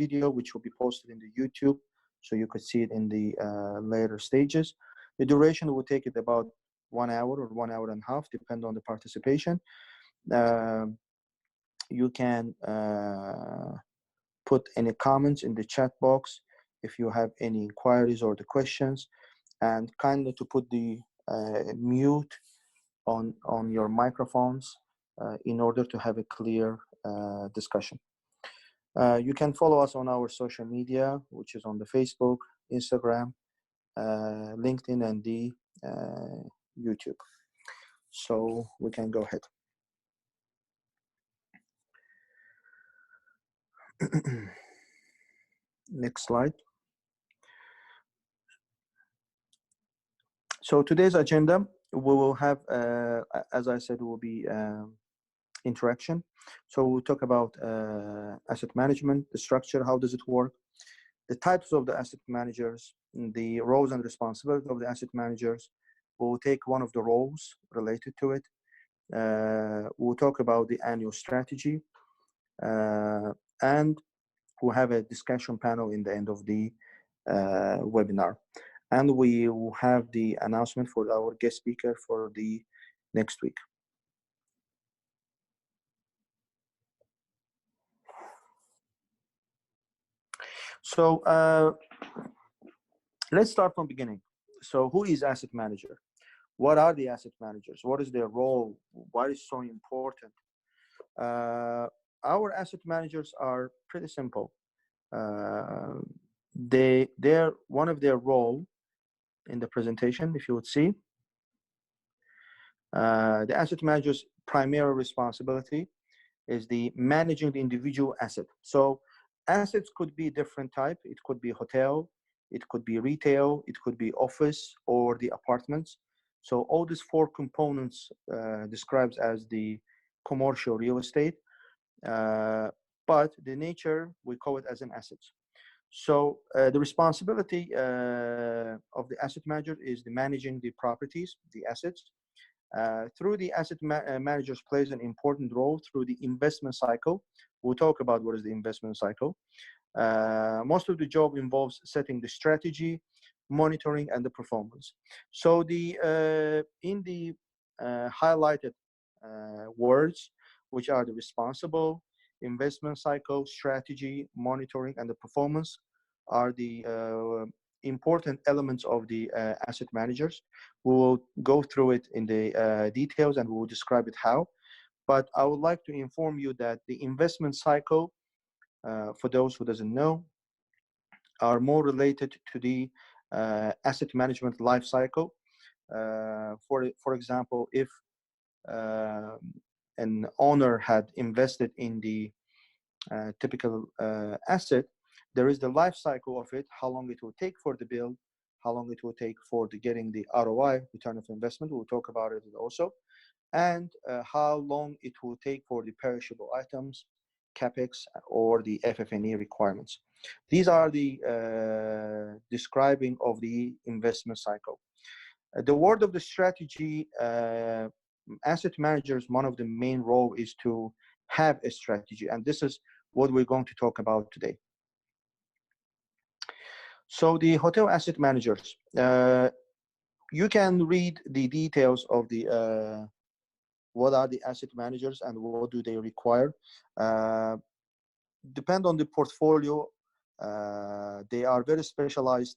video, which will be posted in the YouTube, so you could see it in the later stages. The duration will take it about 1 hour or 1 hour and a half, depending on the participation. You can put any comments in the chat box if you have any inquiries or the questions, and kindly to put the mute on your microphones in order to have a clear discussion. You can follow us on our social media, which is on the Facebook, Instagram, LinkedIn, and the YouTube. So we can go ahead. Next slide. So today's agenda, we will have, as I said, will be interaction. So we'll talk about asset management, the structure, how does it work, the types of the asset managers, the roles and responsibilities of the asset managers. We'll take one of the roles related to it. We'll talk about the annual strategy, and we'll have a discussion panel in the end of the webinar. And we will have the announcement for our guest speaker for the next week. So let's start from beginning. So who is asset manager? What are the asset managers? What is their role? Why is it so important? Our asset managers are pretty simple. They're one of their role in the presentation, if you would see, the asset manager's primary responsibility is the managing the individual asset. So assets could be different type. It could be hotel, it could be retail, it could be office, or the apartments. So all these four components describes as the commercial real estate, but the nature, we call it as an asset. So the responsibility of the asset manager is the managing the properties, the assets. Through the asset managers plays an important role through the investment cycle. We'll talk about what is the investment cycle. Most of the job involves setting the strategy, monitoring, and the performance. So the in the highlighted words, which are the responsible, investment cycle, strategy, monitoring, and the performance, are the important elements of the asset managers. We will go through it in the details, and we will describe it how. But I would like to inform you that the investment cycle, for those who doesn't know, are more related to the asset management life cycle. For example, if an owner had invested in the typical asset, there is the life cycle of it, how long it will take for the build, how long it will take for getting the ROI, return of investment. We'll talk about it also. And how long it will take for the perishable items, CapEx, or the FF&E requirements. These are the describing of the investment cycle. The word of the strategy, asset managers, one of the main role is to have a strategy. And this is what we're going to talk about today. So the hotel asset managers, you can read the details of the what are the asset managers and what do they require. Depend on the portfolio. They are very specialized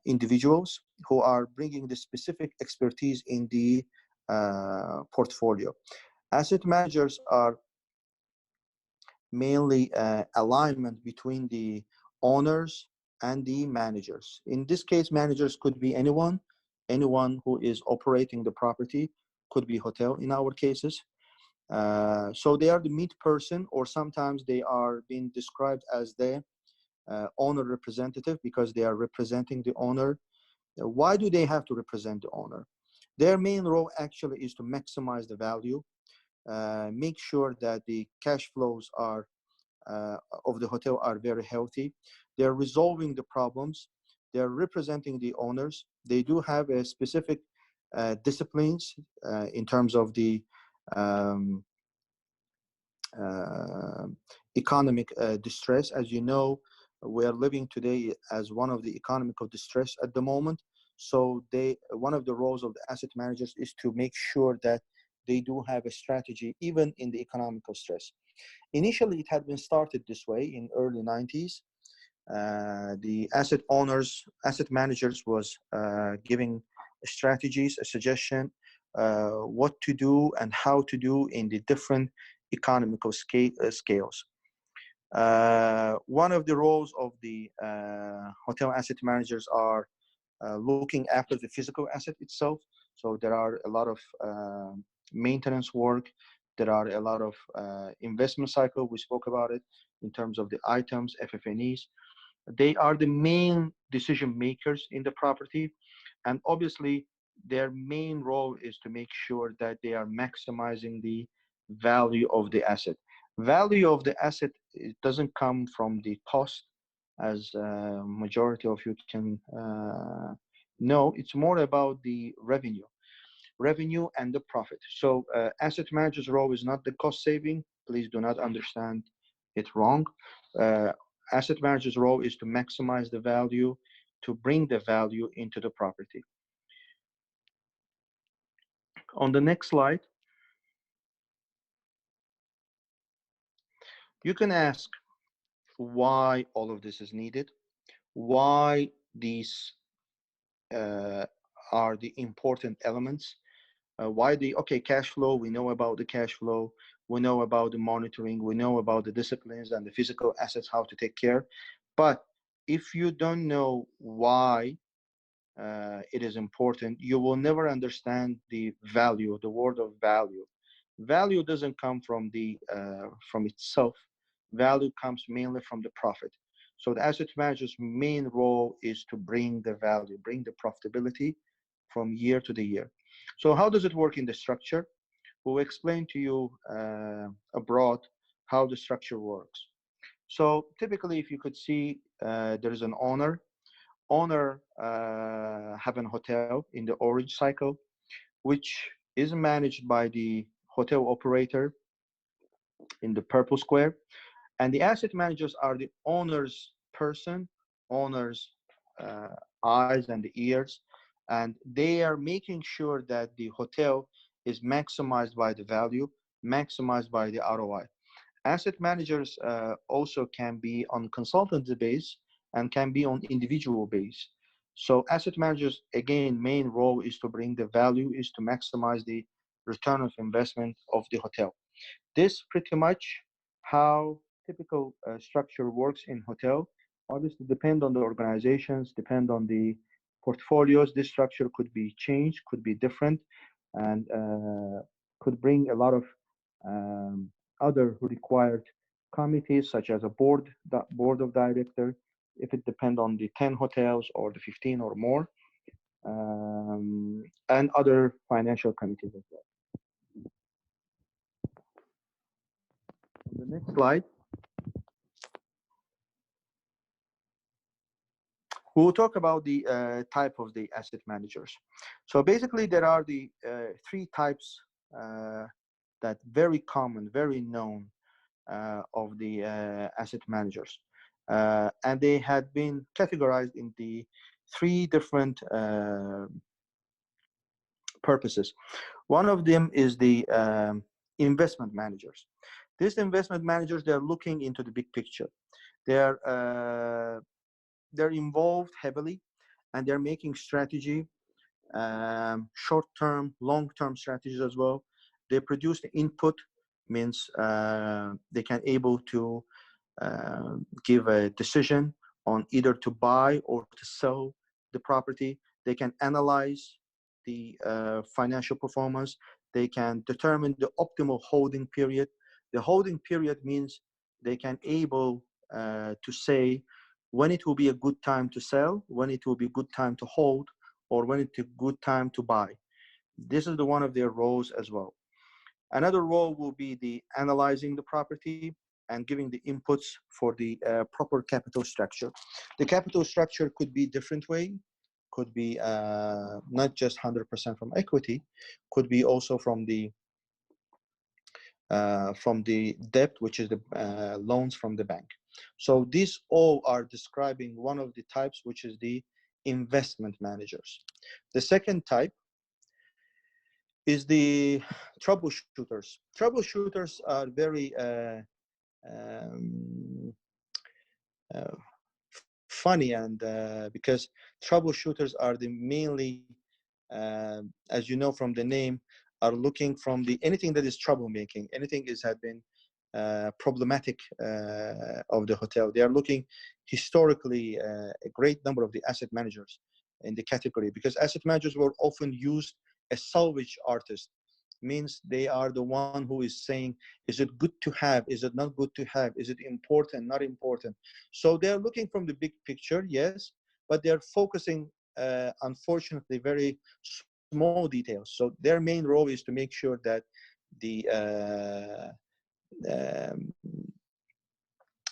individuals who are bringing the specific expertise in the portfolio. Asset managers are mainly alignment between the owners and the managers. In this case, managers could be anyone who is operating the property, could be hotel in our cases. So they are the meet person, or sometimes they are being described as the owner representative because they are representing the owner. Why do they have to represent the owner? Their main role actually is to maximize the value, make sure that the cash flows are of the hotel are very healthy. They're resolving the problems. They're representing the owners. They do have a specific disciplines in terms of the uh, economic distress. As you know, we are living today as one of the economical distress at the moment. So one of the roles of the asset managers is to make sure that they do have a strategy even in the economical stress. Initially, it had been started this way in early 90s. The asset managers was giving strategies, a suggestion, what to do and how to do in the different economical scales. One of the roles of the hotel asset managers are looking after the physical asset itself. So there are a lot of maintenance work. There are a lot of investment cycle. We spoke about it in terms of the items, FF&Es. They are the main decision makers in the property, and obviously their main role is to make sure that they are maximizing the value of the asset. Value of the asset, it doesn't come from the cost, as majority of you can know. It's more about the revenue and the profit. So asset manager's role is not the cost saving. Please do not understand it wrong. Uh, Asset manager's role is to maximize the value, to bring the value into the property. On the next slide, you can ask why all of this is needed, why these uh, are the important elements. Why the okay, cash flow, we know about the cash flow, we know about the monitoring, we know about the disciplines and the physical assets, how to take care. But if you don't know why it is important, you will never understand the value, the word of value. Value doesn't come from itself. Value comes mainly from the profit. So the asset manager's main role is to bring the value, bring the profitability from year to the year. So how does it work in the structure? We'll explain to you abroad how the structure works. So typically, if you could see, there is an owner have an hotel in the orange cycle, which is managed by the hotel operator in the purple square. And the asset managers are the owner's person, owner's uh, eyes and the ears. And they are making sure that the hotel is maximized by the value, maximized by the ROI. Asset managers also can be on consultancy base and can be on individual base. So asset managers, again, main role is to bring the value, is to maximize the return of investment of the hotel. This pretty much how typical structure works in hotel. Obviously, depend on the organizations, depend on the portfolios. This structure could be changed, could be different, and could bring a lot of other required committees, such as a board of director, if it depend on the 10 hotels or the 15 or more, and other financial committees as well. The next slide. We'll talk about the type of the asset managers. So basically, there are the three types that very common, very known of the asset managers. And they had been categorized in the three different purposes. One of them is the investment managers. These investment managers, they're looking into the big picture. They're involved heavily, and they're making strategy, short-term, long-term strategies as well. They produce the input, means they can able to give a decision on either to buy or to sell the property. They can analyze the financial performance. They can determine the optimal holding period. The holding period means they can able to say when it will be a good time to sell, when it will be a good time to hold, or when it's a good time to buy. This is the one of their roles as well. Another role will be the analyzing the property and giving the inputs for the proper capital structure. The capital structure could be different way, could be not just 100% from equity, could be also from the from the debt, which is the loans from the bank. So these all are describing one of the types, which is the investment managers. The second type is the troubleshooters. Troubleshooters are very um, uh, funny, and because troubleshooters are the mainly, as you know from the name, are looking from the anything that is troublemaking, anything is had been problematic of the hotel. They are looking historically a great number of the asset managers in the category, because asset managers were often used as salvage artists. Means they are the one who is saying, is it good to have, is it not good to have, is it important, not important. So they're looking from the big picture, yes, but they're focusing unfortunately very small details. So their main role is to make sure that the um,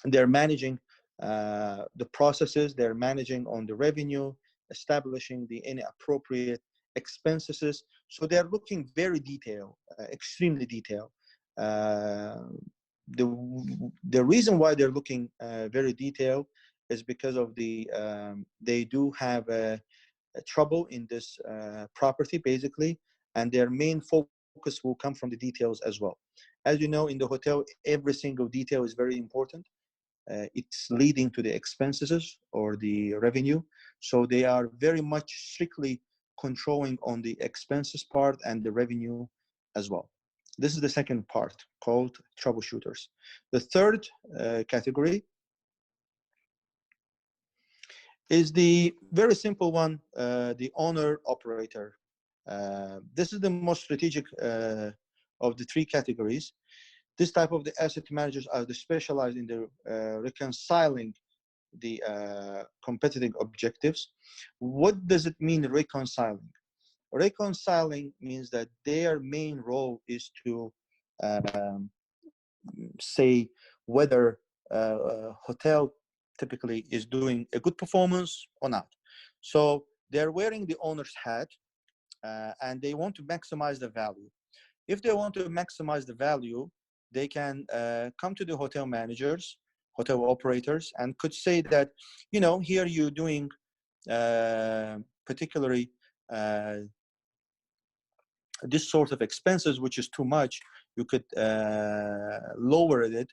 they're managing the processes, they're managing on the revenue, establishing the any appropriate expenses. So they're looking very detailed, extremely detailed. Uh, the the reason why they're looking very detailed is because of the they do have a trouble in this property basically, and their main focus will come from the details as well. As you know, in the hotel, every single detail is very important. It's leading to the expenses or the revenue. So they are very much strictly controlling on the expenses part and the revenue as well. This is the second part called troubleshooters. The third category is the very simple one, the owner operator. This is the most strategic of the three categories. This type of the asset managers are the specialized in the reconciling the competitive objectives. What does it mean reconciling? Reconciling means that their main role is to um, say whether a hotel typically is doing a good performance or not. So they're wearing the owner's hat and they want to maximize the value. If they want to maximize the value, they can come to the hotel managers, hotel operators, and could say that, you know, here you're doing particularly this sort of expenses, which is too much. You could lower it,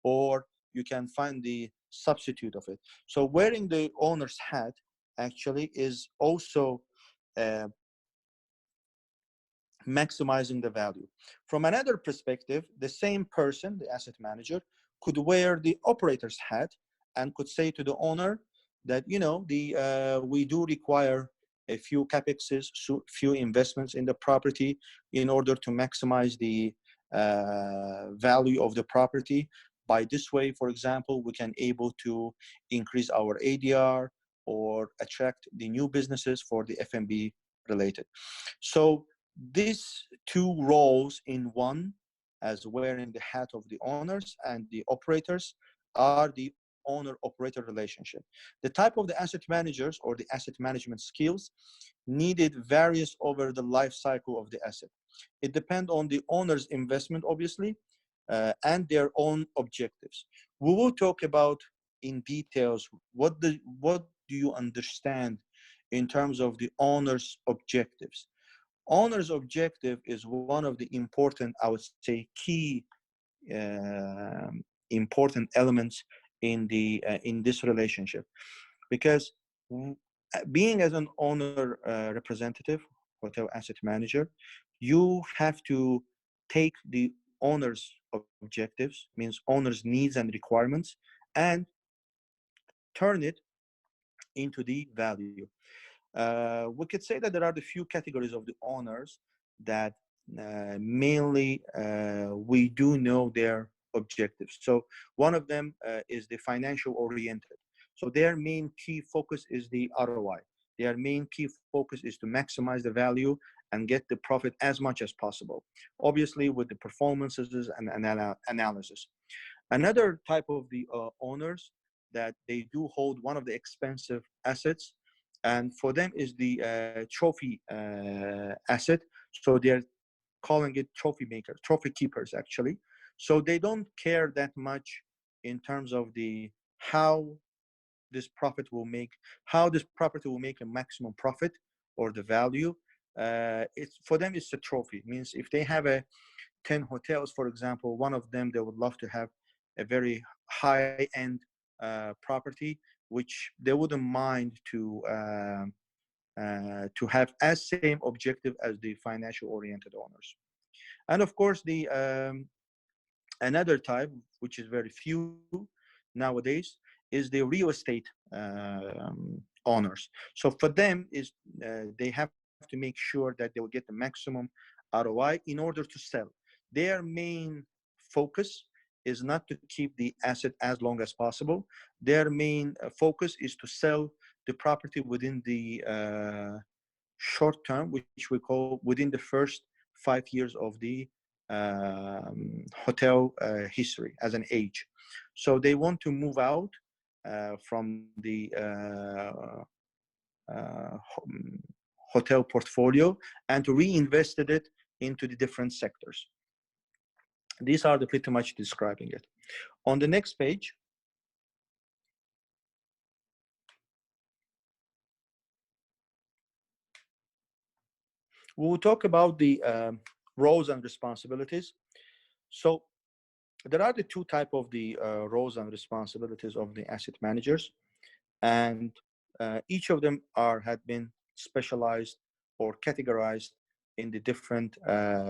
or you can find the substitute of it. So wearing the owner's hat actually is also uh, maximizing the value. From another perspective, the same person, the asset manager, could wear the operator's hat and could say to the owner that, you know, we do require a few capexes, few investments in the property in order to maximize the value of the property. By this way, for example, we can able to increase our ADR or attract the new businesses for the F&B related. So these two roles in one, as wearing the hat of the owners and the operators, are the owner-operator relationship. The type of the asset managers or the asset management skills needed varies over the life cycle of the asset. It depends on the owner's investment, obviously, and their own objectives. We will talk about in details what do you understand in terms of the owner's objectives. Owner's objective is one of the important, I would say, key uh, important elements in this relationship, because being as an owner representative, hotel asset manager, you have to take the owner's objectives, means owner's needs and requirements, and turn it into the value. We could say that there are the few categories of the owners that mainly we do know their objectives. So one of them is the financial oriented. So their main key focus is the ROI. Their main key focus is to maximize the value and get the profit as much as possible, obviously with the performances and analysis. Another type of the owners that they do hold one of the expensive assets, and for them is the trophy asset. So they're calling it trophy makers, trophy keepers actually. So they don't care that much in terms of the how this profit will make, how this property will make a maximum profit or the value. It's for them, it's a trophy. It means if they have a 10 hotels, for example, one of them they would love to have a very high end property, which they wouldn't mind to have as same objective as the financial oriented owners. And of course, the another type, which is very few nowadays, is the real estate owners. So for them, is they have to make sure that they will get the maximum ROI in order to sell. Their main focus is not to keep the asset as long as possible. Their main focus is to sell the property within the short term, which we call within the first 5 years of the hotel history as an age. So they want to move out from the hotel portfolio and to reinvest it into the different sectors. These are the pretty much describing it. On the next page, we will talk about the roles and responsibilities. So there are the two type of the roles and responsibilities of the asset managers, and each of them had been specialized or categorized in the different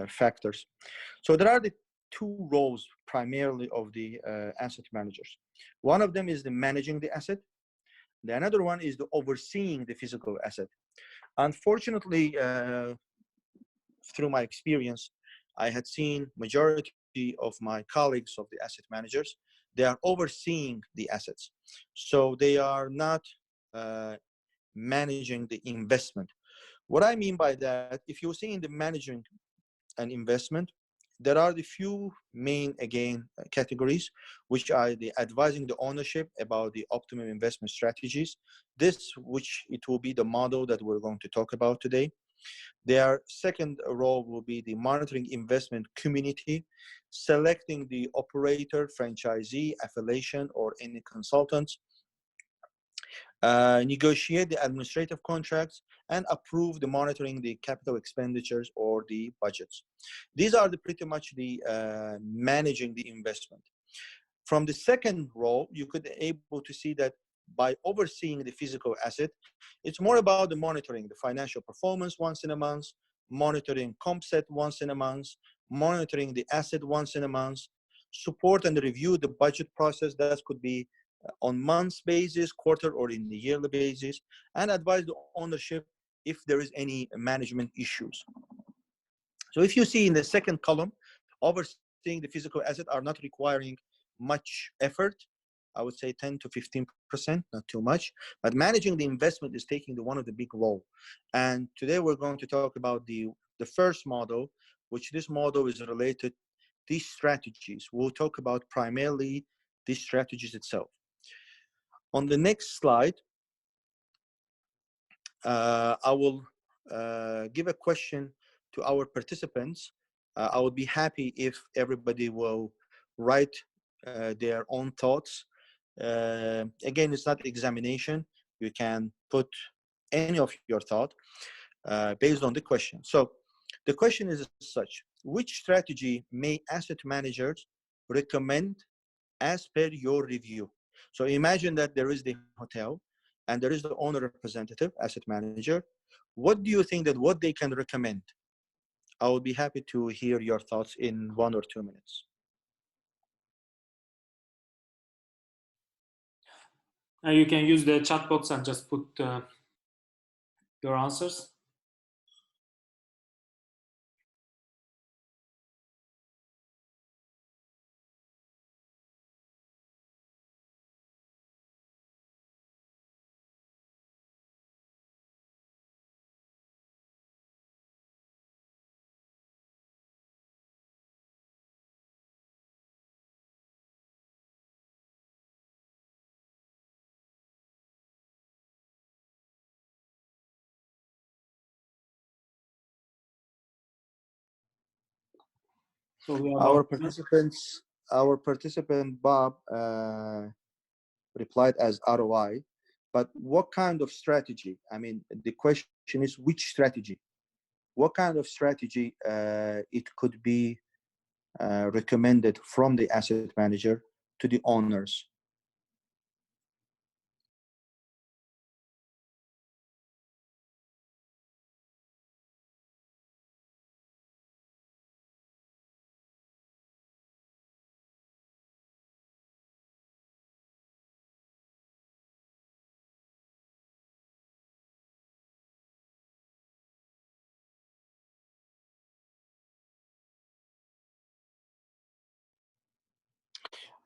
factors. So there are the two roles primarily of the asset managers. One of them is the managing the asset. The another one is the overseeing the physical asset. Unfortunately, through my experience, I had seen majority of my colleagues of the asset managers, they are overseeing the assets. So they are not managing the investment. What I mean by that, if you're seeing the managing an investment, there are the few main, again, categories, which are the advising the ownership about the optimum investment strategies. This, which it will be the model that we're going to talk about today. Their second role will be the monitoring investment community, selecting the operator, franchisee, affiliation, or any consultants, negotiate the administrative contracts, and approve the monitoring the capital expenditures or the budgets. These are the pretty much the managing the investment. From the second role, you could be able to see that by overseeing the physical asset, it's more about the monitoring the financial performance once in a month, monitoring comp set once in a month, monitoring the asset once in a month, support and review the budget process. That could be on months basis, quarter, or in the yearly basis, and advise the ownership if there is any management issues. So if you see in the second column, overseeing the physical asset are not requiring much effort. I would say 10 to 15%, not too much. But managing the investment is taking one of the big role. And today we're going to talk about the first model, which this model is related these strategies. We'll talk about primarily these strategies itself. On the next slide, I will give a question to our participants. I would be happy if everybody will write their own thoughts. Again, it's not examination. You can put any of your thought based on the question. So the question is such: which strategy may asset managers recommend as per your review? So imagine that there is the hotel and there is the owner representative, asset manager. What do you think that what they can recommend? I will be happy to hear your thoughts in 1 or 2 minutes. You can use the chat box and just put your answers. So we are Our about participants, our participant Bob replied as ROI, but what kind of strategy? I mean, the question is which strategy? What kind of strategy it could be recommended from the asset manager to the owners?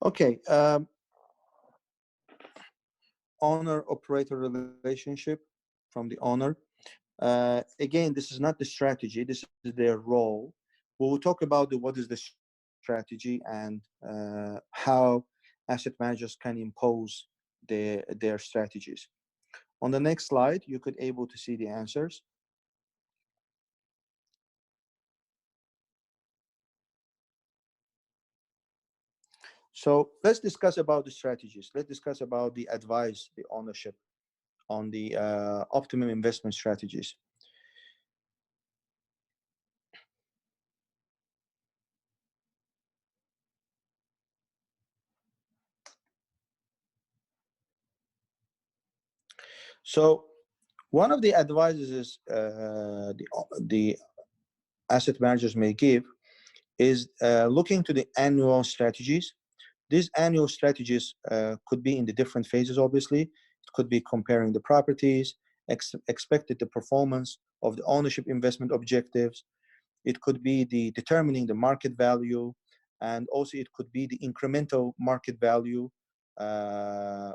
Okay, owner operator relationship from the owner. Again, this is not the strategy, this is their role. We'll talk about what is the strategy and how asset managers can impose their strategies. On the next slide, you could able to see the answers. So let's discuss about the strategies. Let's discuss about the advice, the ownership on the optimum investment strategies. So one of the advices is the asset managers may give is looking to the annual strategies. These annual strategies could be in the different phases, obviously. It could be comparing the properties, expected the performance of the ownership investment objectives. It could be the determining the market value, and also it could be the incremental market value from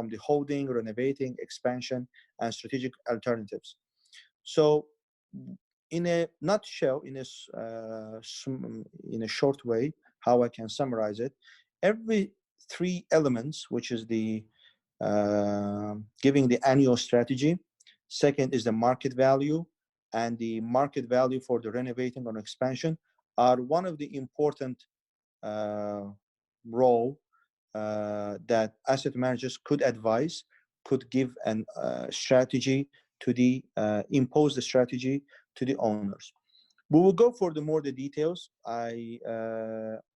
the holding, renovating, expansion, and strategic alternatives. So, in a nutshell, in a short way, how I can summarize it, every three elements, which is the giving the annual strategy, second is the market value, and the market value for the renovating or expansion, are one of the important uh, role that asset managers could advise, could give an strategy to the impose the strategy to the owners. We will go for the more the details. I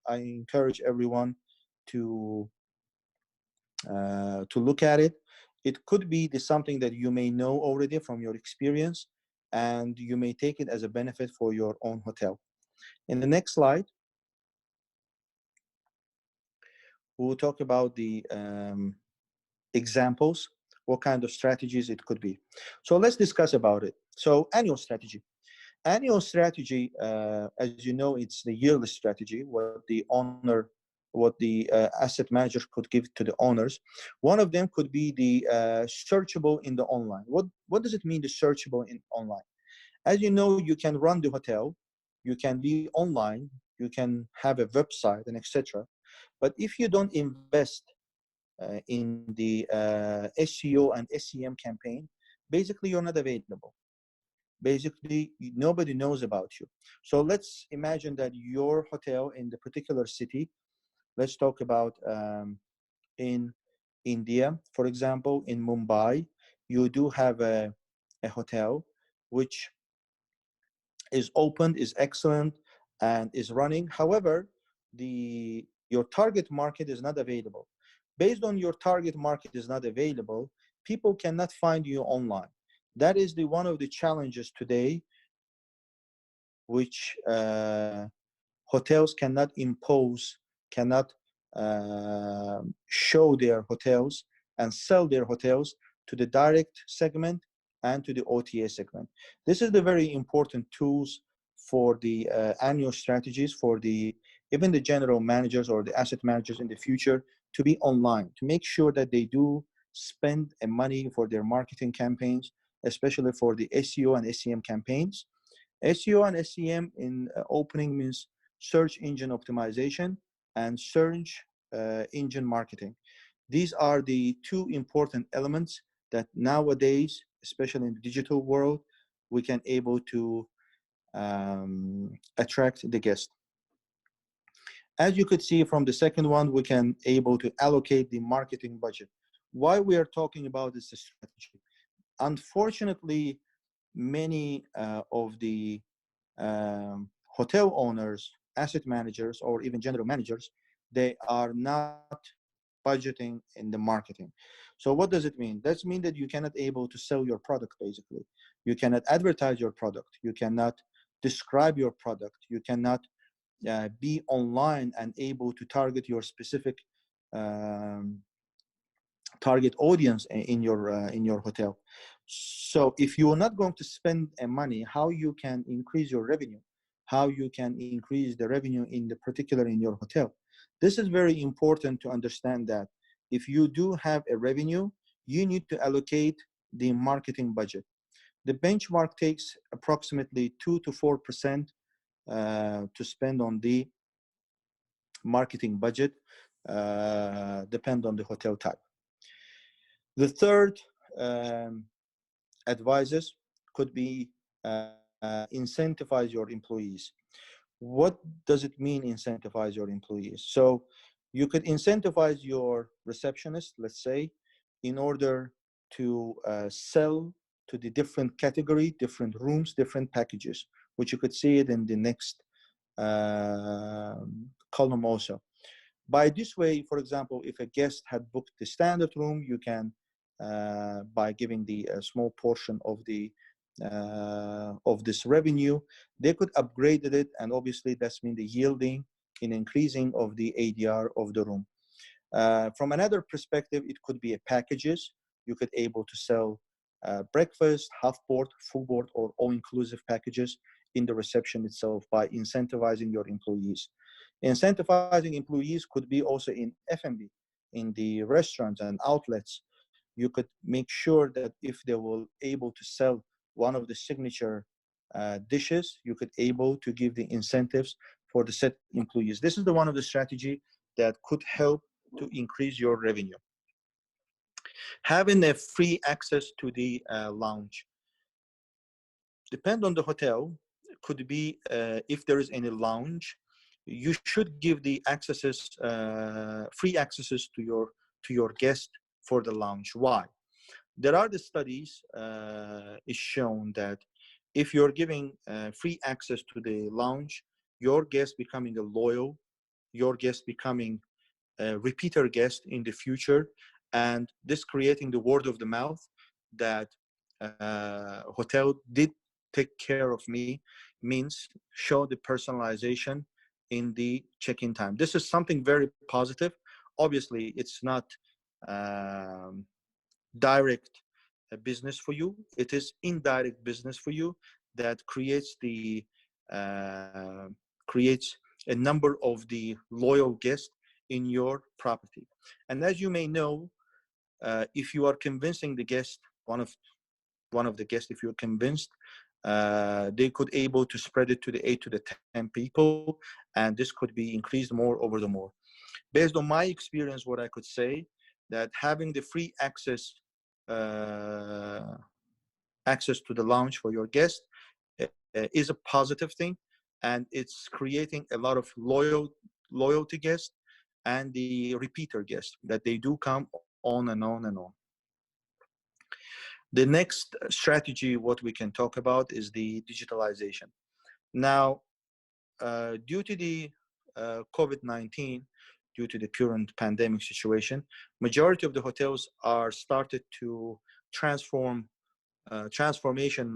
encourage everyone to look at it. It could be the something that you may know already from your experience, and you may take it as a benefit for your own hotel. In the next slide, we will talk about the examples, what kind of strategies it could be. So let's discuss about it. So annual strategy. Annual strategy, as you know, it's the yearly strategy, what the asset manager could give to the owners. One of them could be the searchable in the online. What does it mean, the searchable in online? As you know, you can run the hotel, you can be online, you can have a website and etc. But if you don't invest in the SEO and SEM campaign, basically you're not available. Basically, nobody knows about you. So let's imagine that your hotel in the particular city, let's talk about in India, for example, in Mumbai, you do have a hotel which is open, is excellent, and is running. However, your target market is not available. Based on your target market is not available, people cannot find you online. That is the one of the challenges today, which hotels cannot impose, cannot show their hotels and sell their hotels to the direct segment and to the OTA segment. This is the very important tools for the annual strategies for the even the general managers or the asset managers in the future to be online, to make sure that they do spend money for their marketing campaigns, especially for the SEO and SEM campaigns. SEO and SEM in opening means search engine optimization and search engine marketing. These are the two important elements that nowadays, especially in the digital world, we can able to attract the guest. As you could see from the second one, we can able to allocate the marketing budget. Why we are talking about this strategy? Unfortunately, many of the hotel owners, asset managers, or even general managers, they are not budgeting in the marketing. So what does it mean? That means that you cannot able to sell your product, basically. You cannot advertise your product. You cannot describe your product. You cannot be online and able to target your specific um, target audience in your hotel. So if you are not going to spend money, how you can increase your revenue, how you can increase the revenue in the particular in your hotel. This is very important to understand that if you do have a revenue, you need to allocate the marketing budget. The benchmark takes approximately 2 to 4% to spend on the marketing budget, depend on the hotel type. The third um, advices could be incentivize your employees. What does it mean incentivize your employees? So you could incentivize your receptionist, let's say, in order to sell to the different category, different rooms, different packages, which you could see it in the next column also. By this way, for example, if a guest had booked the standard room, you can, by giving the small portion of this revenue, they could upgrade it, and obviously that's mean the yielding in increasing of the ADR of the room. From another perspective, it could be a packages. You could able to sell breakfast, half board, full board, or all-inclusive packages in the reception itself by incentivizing your employees. Incentivizing employees could be also in F&B, in the restaurants and outlets. You could make sure that if they will able to sell one of the signature dishes, you could able to give the incentives for the set employees. This is the one of the strategy that could help to increase your revenue. Having a free access to the lounge. Depend on the hotel, could be if there is any lounge, you should give the accesses, free accesses to your guest for the lounge. Why? There are the studies is shown that if you're giving free access to the lounge, your guest becoming a loyal, your guest becoming repeater guest in the future, and this creating the word of the mouth that hotel did take care of me, means show the personalization in the check-in time. This is something very positive. Obviously it's not um, direct business for you, it is indirect business for you that creates the uh, creates a number of the loyal guests in your property. And as you may know, if you are convincing the guest, one of the guests, if you're convinced, they could able to spread it to the 8 to 10 people, and this could be increased more over the more. Based on my experience, what I could say that having the free uh, access to the lounge for your guest is a positive thing, and it's creating a lot of loyalty guests and the repeater guests that they do come on and on and on. The next strategy, what we can talk about, is the digitalization. Now, due to the COVID-19, due to the current pandemic situation, majority of the hotels are started to transformation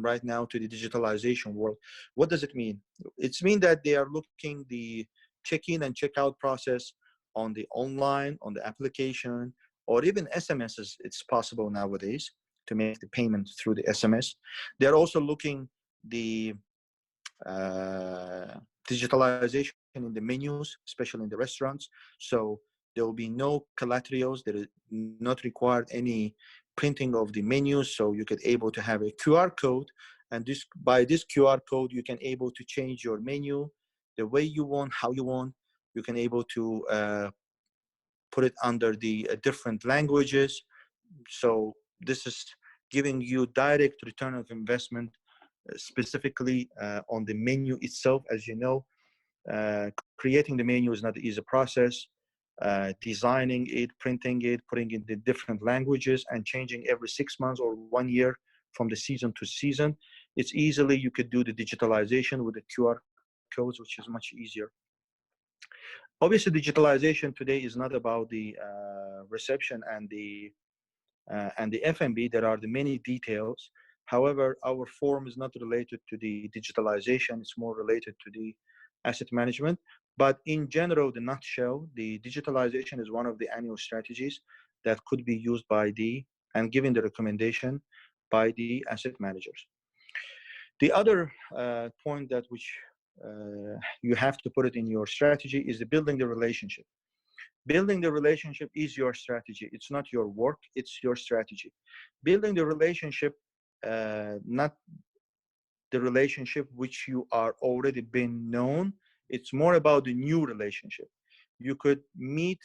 right now to the digitalization world. What does it mean? It's mean that they are looking the check-in and check-out process on the online, on the application, or even SMSs. It's possible nowadays to make the payment through the SMS. They're also looking the uh, digitalization in the menus, especially in the restaurants. So there will be no collaterals. There is not required any printing of the menus. So you could able to have a QR code, and this by this QR code you can able to change your menu the way you want, how you want. You can able to put it under the different languages. So this is giving you direct return of investment, specifically on the menu itself. As you know, Creating the menu is not an easy process. Designing it, printing it, putting it in different languages, and changing every 6 months or 1 year from the season to season. It's easily you could do the digitalization with the QR codes, which is much easier. Obviously, digitalization today is not about the reception and the F&B. There are the many details. However, our form is not related to the digitalization. It's more related to the asset management. But in general, the nutshell, the digitalization is one of the annual strategies that could be used by the and given the recommendation by the asset managers. The other point that which you have to put it in your strategy is the building the relationship. Building the relationship is your strategy. It's not your work, it's your strategy. Building the relationship, not the relationship which you are already been known. It's more about the new relationship. You could meet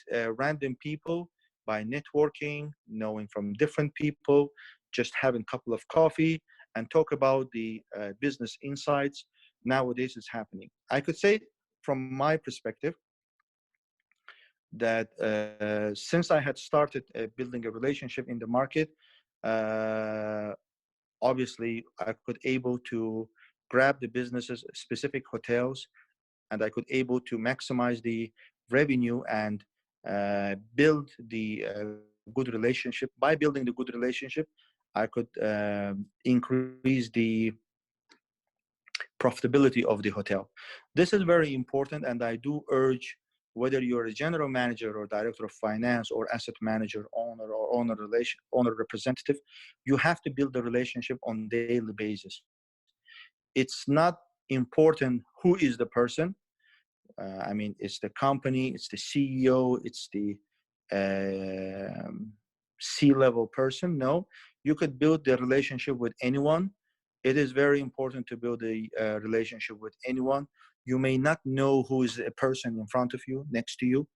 random people by networking, knowing from different people, just having a couple of coffee and talk about the business insights. Nowadays it's happening. I could say from my perspective that since I had started building a relationship in the market, uh, obviously I could able to grab the businesses, specific hotels, and I could able to maximize the revenue and build the good relationship. By building the good relationship, I could increase the profitability of the hotel. This is very important, and I do urge whether you're a general manager or director of finance or asset manager, owner or owner representative, you have to build a relationship on daily basis. It's not important who is the person. I mean, it's the company, it's the CEO, it's the C-level person. No, you could build the relationship with anyone. It is very important to build a relationship with anyone. You may not know who is a person in front of you, next to you,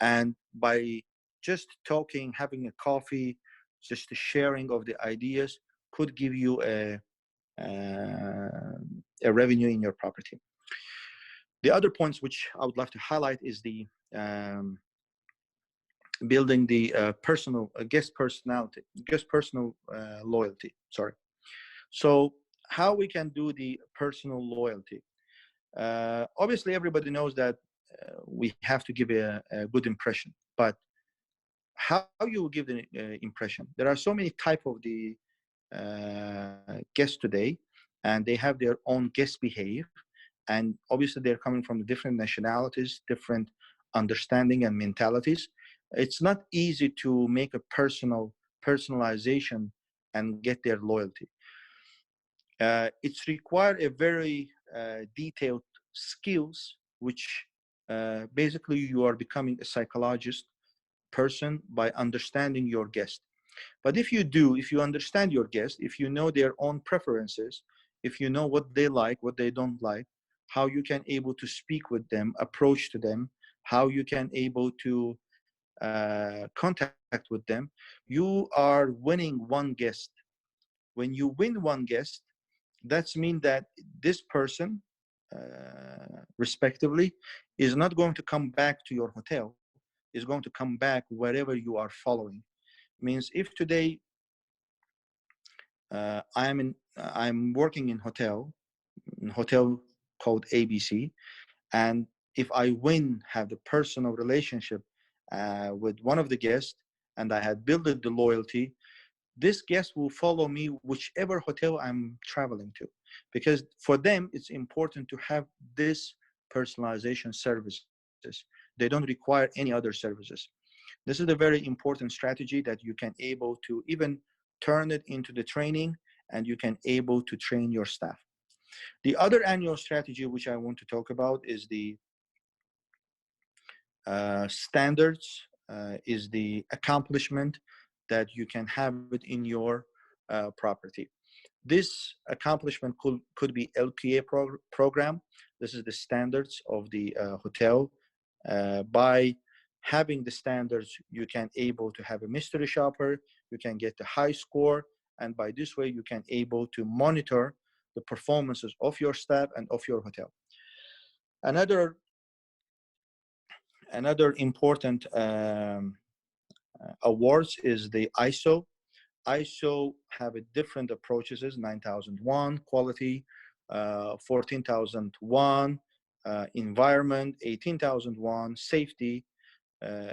and by just talking, having a coffee, just the sharing of the ideas could give you a revenue in your property. The other points which I would like to highlight is the building the personal guest personal loyalty. Sorry. So how we can do the personal loyalty? Obviously, everybody knows that we have to give a good impression, but how you will give the impression? There are so many type of the guests today, and they have their own guest behave, and obviously they're coming from different nationalities, different understanding and mentalities. It's not easy to make a personalization and get their loyalty. It's required a very detailed skills, which basically you are becoming a psychologist person by understanding your guest. But if you understand your guest, if you know their own preferences, if you know what they like, what they don't like, how you can able to speak with them, approach to them, how you can able to contact with them, you are winning one guest. When you win one guest, that's mean that this person, respectively, is not going to come back to your hotel, is going to come back wherever you are following. Means if today I'm working in hotel called ABC, and if I have the personal relationship with one of the guests, and I had built the loyalty, this guest will follow me whichever hotel I'm traveling to, because for them it's important to have this personalization services. They don't require any other services. This is a very important strategy that you can able to even turn it into the training, and you can able to train your staff. The other annual strategy which I want to talk about is the standards, is the accomplishment that you can have it in your property. This accomplishment could be LPA program. This is the standards of the hotel. By having the standards, you can able to have a mystery shopper, you can get the high score, and by this way you can able to monitor the performances of your staff and of your hotel. Another Another important awards is the ISO. ISO have a different approaches, is 9001 quality, 14001 environment, 18001 safety,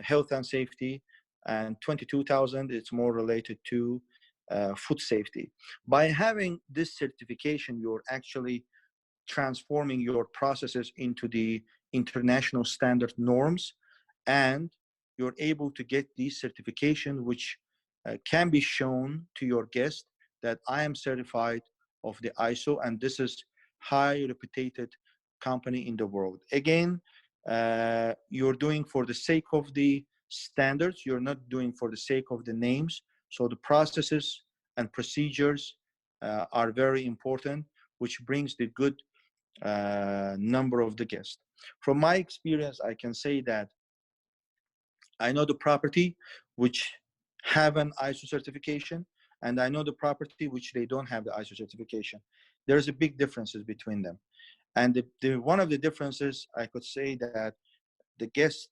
health and safety, and 22,000 it's more related to food safety. By having this certification, you're actually transforming your processes into the international standard norms, and you're able to get these certification which can be shown to your guest that I am certified of the ISO, and this is high reputed company in the world. Again, you're doing for the sake of the standards, you're not doing for the sake of the names. So the processes and procedures are very important, which brings the good number of the guests. From my experience, I can say that I know the property which have an ISO certification, and I know the property which they don't have the ISO certification. There's a big differences between them. And one of the differences I could say that the guest,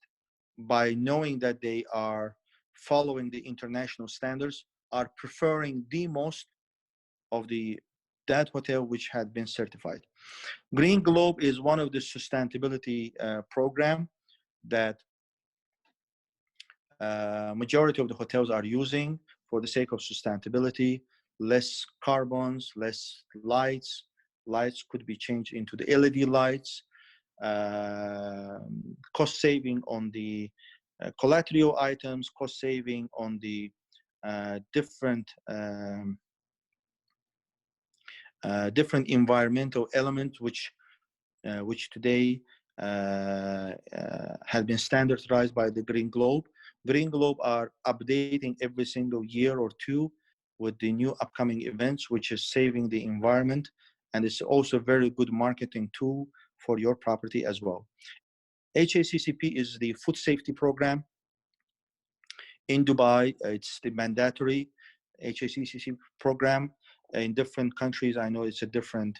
by knowing that they are following the international standards, are preferring the most of the that hotel which had been certified. Green Globe is one of the sustainability program that majority of the hotels are using for the sake of sustainability, less carbons, less lights. Lights could be changed into the LED lights, cost saving on the collateral items, cost saving on the different environmental elements which today has been standardized by the Green Globe. Green Globe are updating every single year or two with the new upcoming events, which is saving the environment. And it's also a very good marketing tool for your property as well. HACCP is the food safety program in Dubai. It's the mandatory HACCP program. In different countries, I know it's a different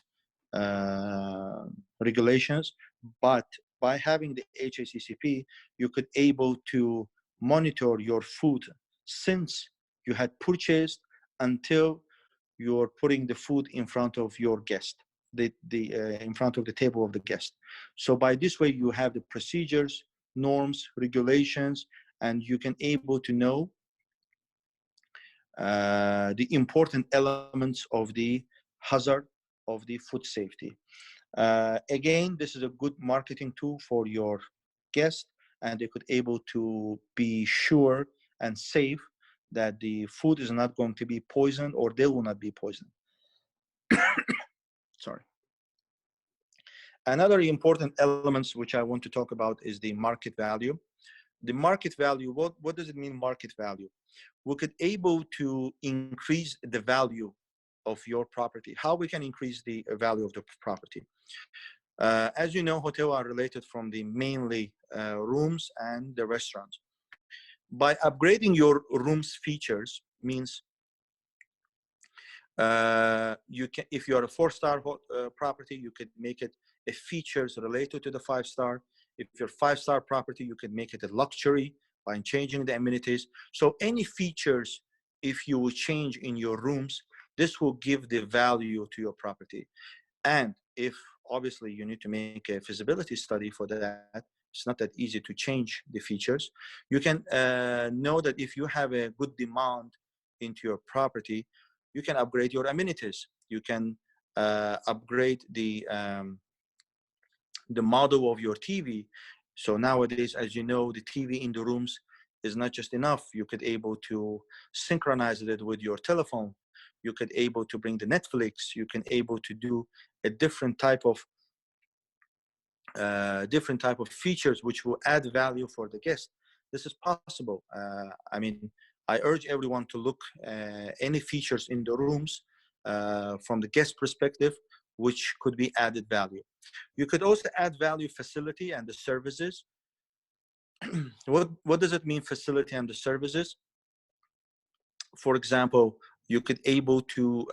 regulations, but by having the HACCP, you could able to monitor your food since you had purchased until you're putting the food in front of your guest, in front of the table of the guest. So by this way, you have the procedures, norms, regulations, and you can able to know the important elements of the hazard of the food safety. Again, this is a good marketing tool for your guests, and they could able to be sure and safe that the food is not going to be poisoned, or they will not be poisoned. Sorry. Another important elements which I want to talk about is the market value. The market value, what does it mean, market value? We could able to increase the value of your property. How we can increase the value of the property? As you know, hotels are related from the mainly rooms and the restaurants. By upgrading your rooms features means you can, if you are a four-star property, you could make it a features related to the five-star. If you're five-star property, you can make it a luxury by changing the amenities. So any features, if you will change in your rooms, this will give the value to your property. And if obviously you need to make a feasibility study for that, it's not that easy to change the features. You can know that if you have a good demand into your property, you can upgrade your amenities. You can upgrade the model of your TV. So nowadays, as you know, the TV in the rooms is not just enough. You could able to synchronize it with your telephone. You could able to bring the Netflix. You can able to do a different type of features which will add value for the guest. This is possible. I mean, I urge everyone to look any features in the rooms from the guest perspective, which could be added value. You could also add value facility and the services. What does it mean, facility and the services? For example, you could able to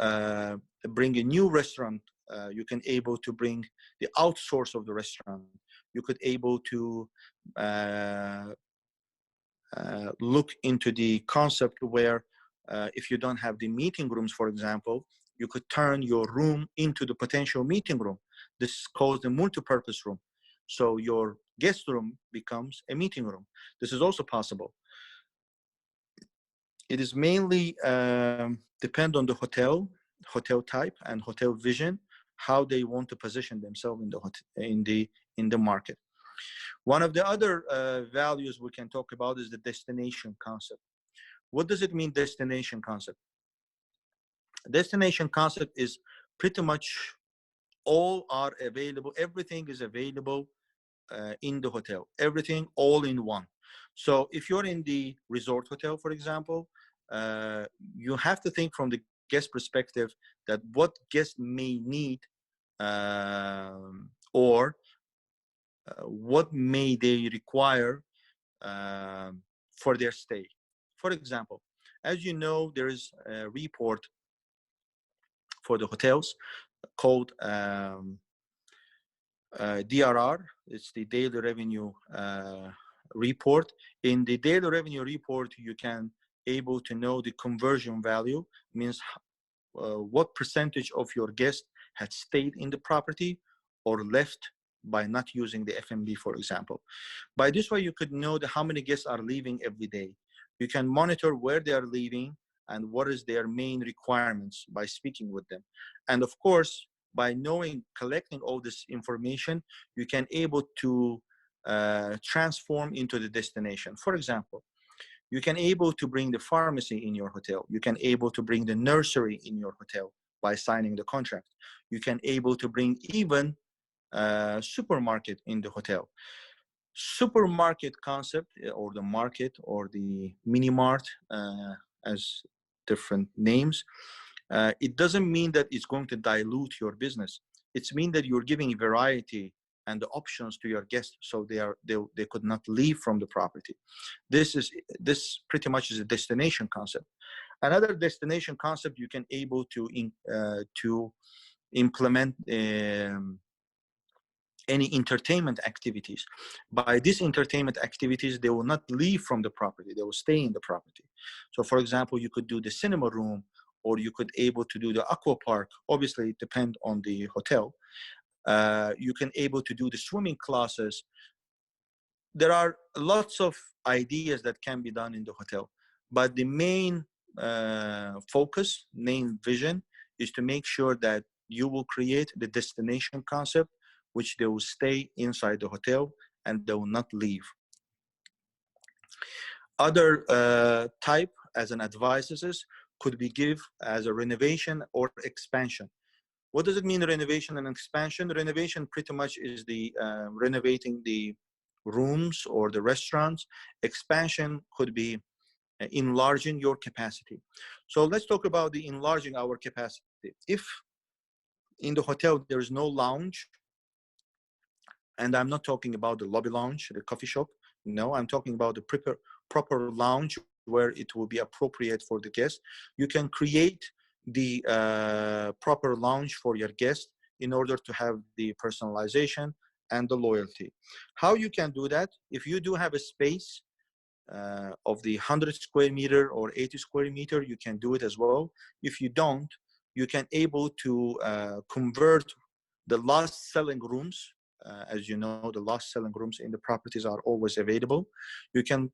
bring a new restaurant. You can able to bring the outsource of the restaurant. you could able to look into the concept where if you don't have the meeting rooms, for example, you could turn your room into the potential meeting room. This is called the multi-purpose room. So your guest room becomes a meeting room. This is also possible. It is mainly depend on the hotel type and hotel vision, how they want to position themselves in the market. One of the other values we can talk about is the destination concept. What does it mean, destination concept? Destination concept is pretty much all are available. Everything is available in the hotel. Everything all in one. So if you're in the resort hotel, for example, you have to think from the guest perspective that what guests may need or what may they require for their stay. For example, as you know, there is a report for the hotels called DRR. It's the daily revenue report. In the daily revenue report, you can able to know the conversion value, means what percentage of your guests had stayed in the property or left by not using the F&B, for example. By this way, you could know how many guests are leaving every day. You can monitor where they are leaving and what is their main requirements by speaking with them. And of course, by knowing, collecting all this information, you can able to transform into the destination. For example, you can able to bring the pharmacy in your hotel. You can able to bring the nursery in your hotel by signing the contract. You can able to bring even supermarket in the hotel. Supermarket concept, or the market, or the mini mart, as different names, it doesn't mean that it's going to dilute your business. It's mean that you're giving variety and the options to your guests, so they could not leave from the property. This pretty much is a destination concept. Another destination concept you can able to implement any entertainment activities. By these entertainment activities, they will not leave from the property, they will stay in the property. So for example, you could do the cinema room, or you could able to do the aqua park. Obviously it depends on the hotel. You can able to do the swimming classes. There are lots of ideas that can be done in the hotel, but the main focus, main vision is to make sure that you will create the destination concept, which they will stay inside the hotel and they will not leave. Other type as an advices could be give as a renovation or expansion. What does it mean, renovation and expansion? Renovation pretty much is the renovating the rooms or the restaurants. Expansion could be enlarging your capacity. So let's talk about the enlarging our capacity. If in the hotel there is no lounge, and I'm not talking about the lobby lounge, the coffee shop. No, I'm talking about the proper lounge where it will be appropriate for the guest. You can create the proper lounge for your guest in order to have the personalization and the loyalty. How you can do that? If you do have a space of the 100 square meter or 80 square meter, you can do it as well. If you don't, you can able to convert the last selling rooms. As you know, the last selling rooms in the properties are always available. You can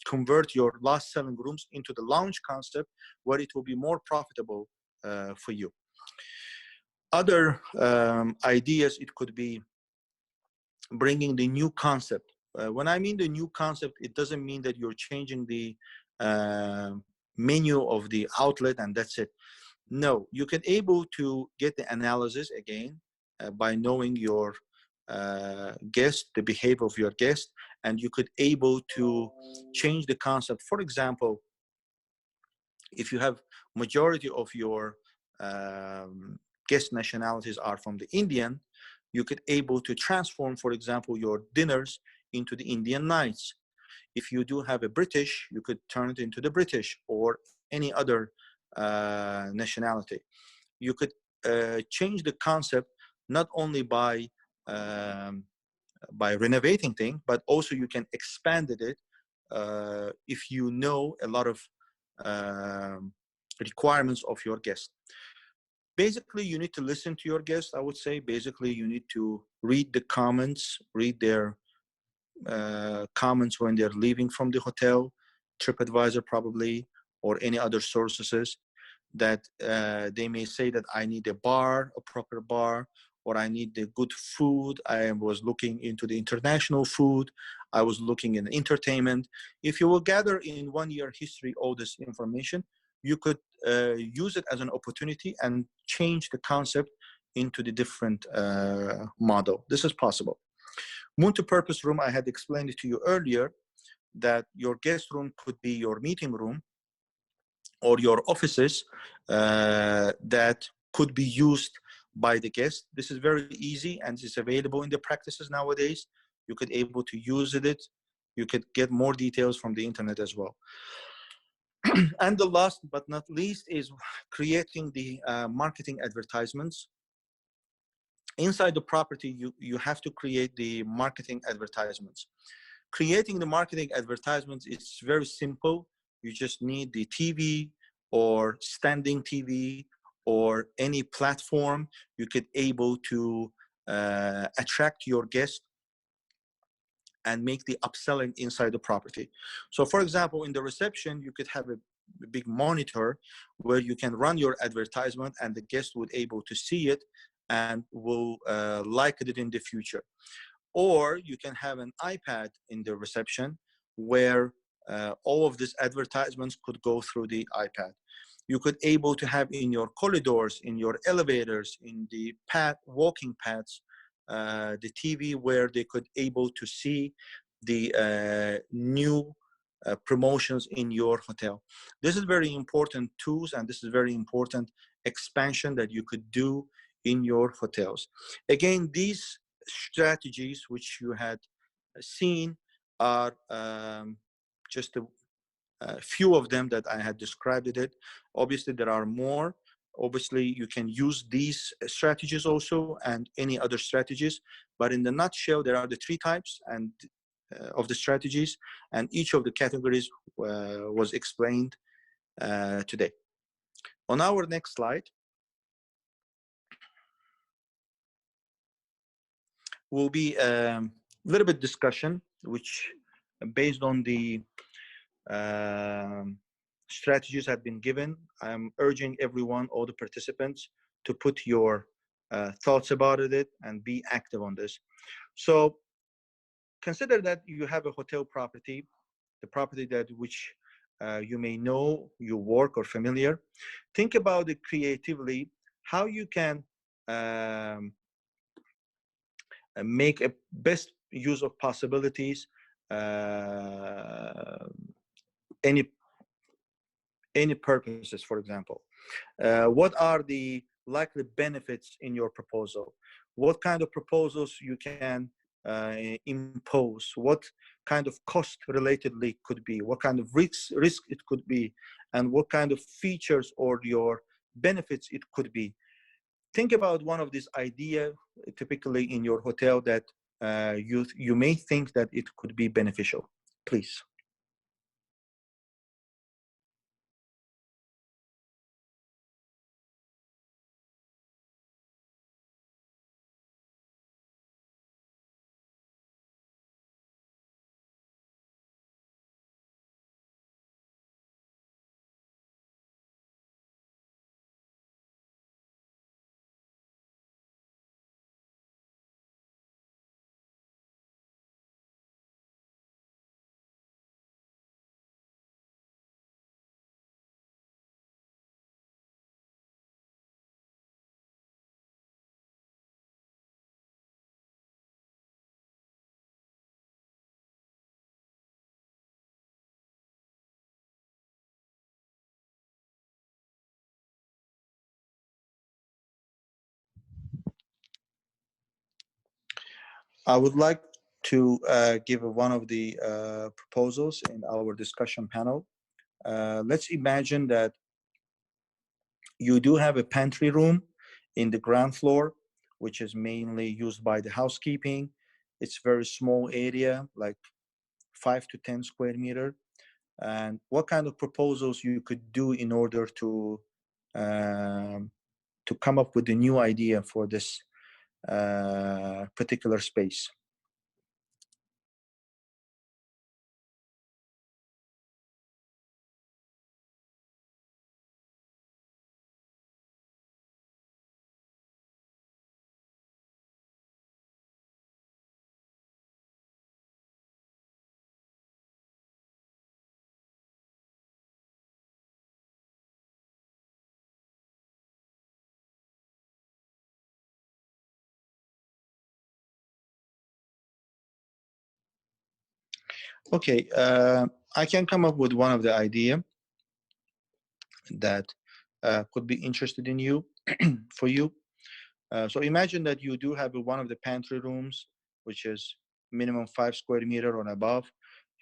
convert your last selling rooms into the lounge concept, where it will be more profitable for you. Other ideas, it could be bringing the new concept. When I mean the new concept, it doesn't mean that you're changing the menu of the outlet and that's it. No, you can able to get the analysis again by knowing your guest, the behavior of your guest, and you could able to change the concept. For example, if you have majority of your guest nationalities are from the Indian, you could able to transform, for example, your dinners into the Indian nights. If you do have a British, you could turn it into the British or any other nationality. You could change the concept not only by by renovating things, but also you can expand it if you know a lot of um, requirements of your guest. Basically, you need to listen to your guests, I would say. Basically, you need to read the comments, read their comments when they're leaving from the hotel, TripAdvisor probably, or any other sources that they may say that I need a bar, a proper bar, or I need the good food. I was looking into the international food. I was looking in entertainment. If you will gather in 1 year history all this information, you could use it as an opportunity and change the concept into the different model. This is possible. Multi-purpose room, I had explained it to you earlier, that your guest room could be your meeting room or your offices that could be used by the guest. This is very easy and it's available in the practices nowadays. You could able to use it. You could get more details from the internet as well. And the last but not least is creating the marketing advertisements. Inside the property, you have to create the marketing advertisements. Creating the marketing advertisements is very simple. You just need the TV or standing TV or any platform you could able to attract your guests and make the upselling inside the property. So for example, in the reception, you could have a big monitor where you can run your advertisement and the guest would able to see it and will like it in the future. Or you can have an iPad in the reception where all of these advertisements could go through the iPad. You could able to have in your corridors, in your elevators, in the walking paths, the TV where they could able to see the new promotions in your hotel. This is very important tools, and this is very important expansion that you could do in your hotels. Again, these strategies which you had seen are just a few of them that I had described it. Obviously, there are more. Obviously, you can use these strategies also and any other strategies. But in the nutshell, there are the three types and of the strategies, and each of the categories was explained today. On our next slide, will be a little bit discussion, which based on the strategies have been given. I'm urging everyone, all the participants, to put your thoughts about it and be active on this. So consider that you have a hotel property, the property that which you may know, you work or familiar. Think about it creatively, how you can make a best use of possibilities, uh, any purposes, for example. What are the likely benefits in your proposal? What kind of proposals you can impose? What kind of cost relatedly could be? What kind of risk it could be? And what kind of features or your benefits it could be? Think about one of these ideas typically in your hotel that you may think that it could be beneficial. Please. I would like to give one of the proposals in our discussion panel. Let's imagine that you do have a pantry room in the ground floor, which is mainly used by the housekeeping. it's very small area, like 5 to 10 square meter, and what kind of proposals you could do in order um, to come up with a new idea for this particular space. Okay, I can come up with one of the idea that could be interested in you for you. So imagine that you do have one of the pantry rooms, which is minimum 5 square meter or above.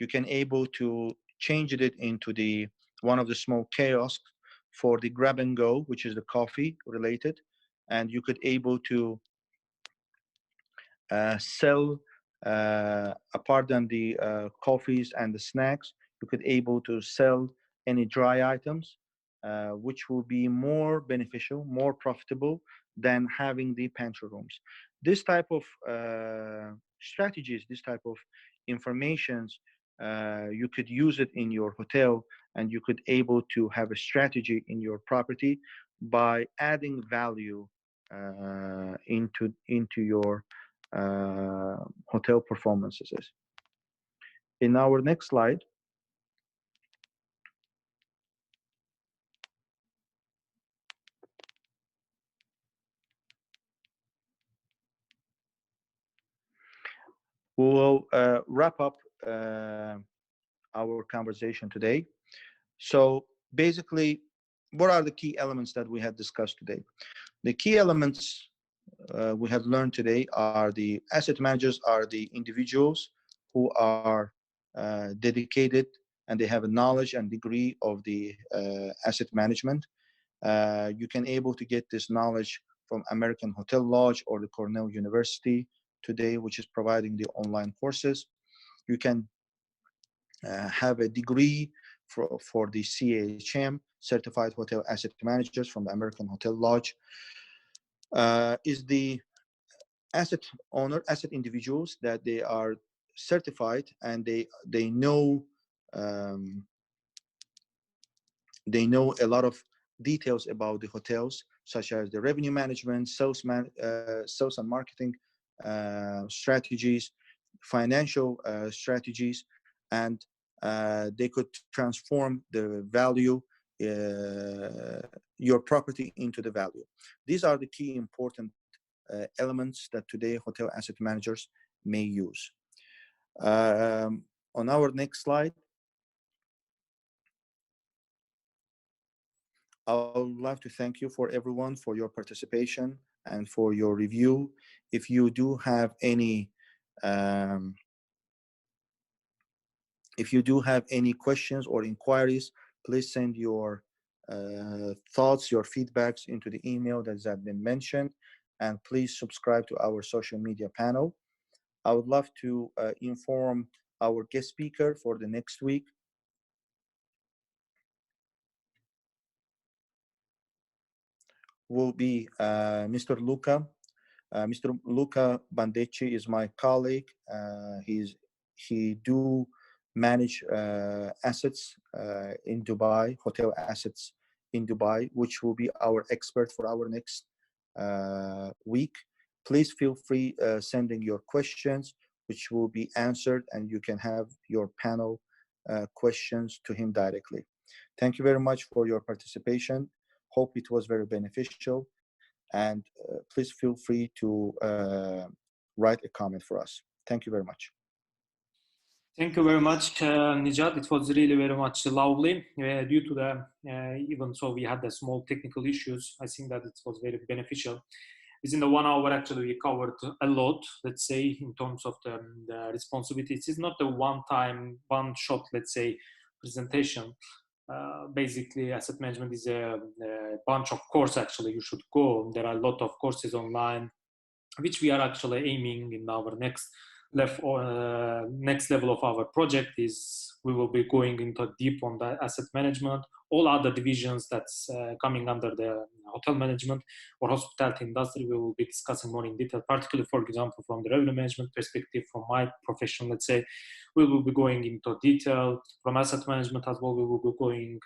You can able to change it into the one of the small kiosks for the grab and go, which is the coffee related, and you could able to sell apart than the coffees and the snacks, you could able to sell any dry items, which will be more beneficial, more profitable than having the pantry rooms. This type of strategies, this type of informations, you could use it in your hotel, and you could able to have a strategy in your property by adding value into your hotel performances. In our next slide, we will wrap up our conversation today. So basically, what are the key elements that we have discussed today? The key elements we have learned today are the asset managers are the individuals who are dedicated, and they have a knowledge and degree of the asset management. You can able to get this knowledge from American Hotel Lodge or the Cornell University today, which is providing the online courses. You can have a degree for the CHM, Certified Hotel Asset Managers from the American Hotel Lodge. Is the asset owner, asset individuals that they are certified, and um, they know a lot of details about the hotels, such as the revenue management, sales and marketing strategies, financial strategies, and they could transform the value, your property into the value. These are the key important elements that today hotel asset managers may use. On our next slide, I would like to thank you for everyone for your participation and for your review. If you do have any um, if you do have any questions or inquiries, please send your thoughts, your feedbacks into the email that has been mentioned, and please subscribe to our social media panel. I would love to inform our guest speaker for the next week. Will be Mr. Luca. Mr. Luca Bandecci is my colleague. He do manage assets in Dubai, hotel assets in Dubai, which will be our expert for our next week. Please feel free sending your questions, which will be answered, and you can have your panel questions to him directly. Thank you very much for your participation. Hope it was very beneficial, and please feel free to write a comment for us. Thank you very much. Thank you very much, Nijat. It was really very much lovely. Due to the, even so, we had the small technical issues. I think that it was very beneficial. Within the 1 hour, actually, we covered a lot, let's say, in terms of the responsibilities. It's not a one-time, one-shot, let's say, presentation. Basically, asset management is a bunch of courses, actually, you should go. There are a lot of courses online, which we are actually aiming in our next next level of our project is we will be going into deep on the asset management, all other divisions that's coming under the hotel management or hospitality industry. We will be discussing more in detail, particularly, for example, from the revenue management perspective, from my profession, let's say, we will be going into detail. From asset management as well, we will be going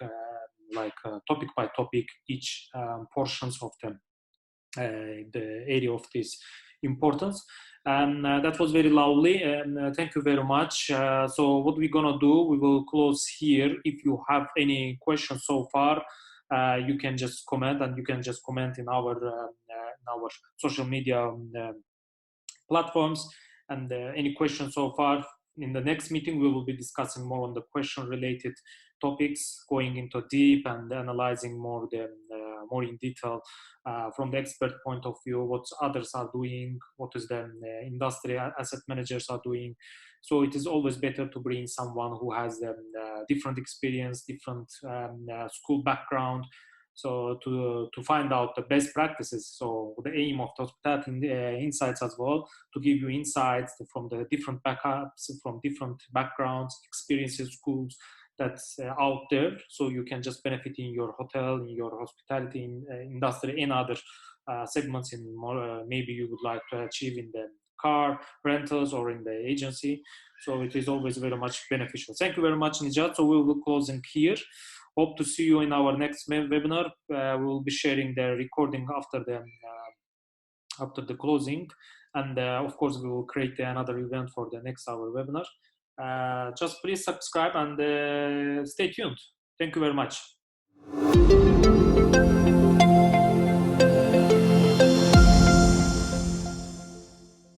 topic by topic, each portions of them, the area of this importance. And that was very lovely, and thank you very much. So what we're gonna do, we will close here. If you have any questions so far, you can just comment, and you can just comment in our social media platforms. And any questions so far. In the next meeting, we will be discussing more on the question-related topics, going into deep and analyzing more in detail from the expert point of view, what others are doing, what is the industry asset managers are doing. So it is always better to bring someone who has different experience, different school background, so to find out the best practices. So the aim of the hospitality insights as well, to give you insights from the different backups, from different backgrounds, experiences, schools that's out there, so you can just benefit in your hotel, in your hospitality industry, and other segments in more maybe you would like to achieve in the car rentals or in the agency. So it is always very much beneficial. Thank you very much, Nijat. So we will close in here. Hope to see you in our next webinar. We will be sharing the recording after the closing, and of course we will create another event for the next hour webinar. Just please subscribe and stay tuned. Thank you very much.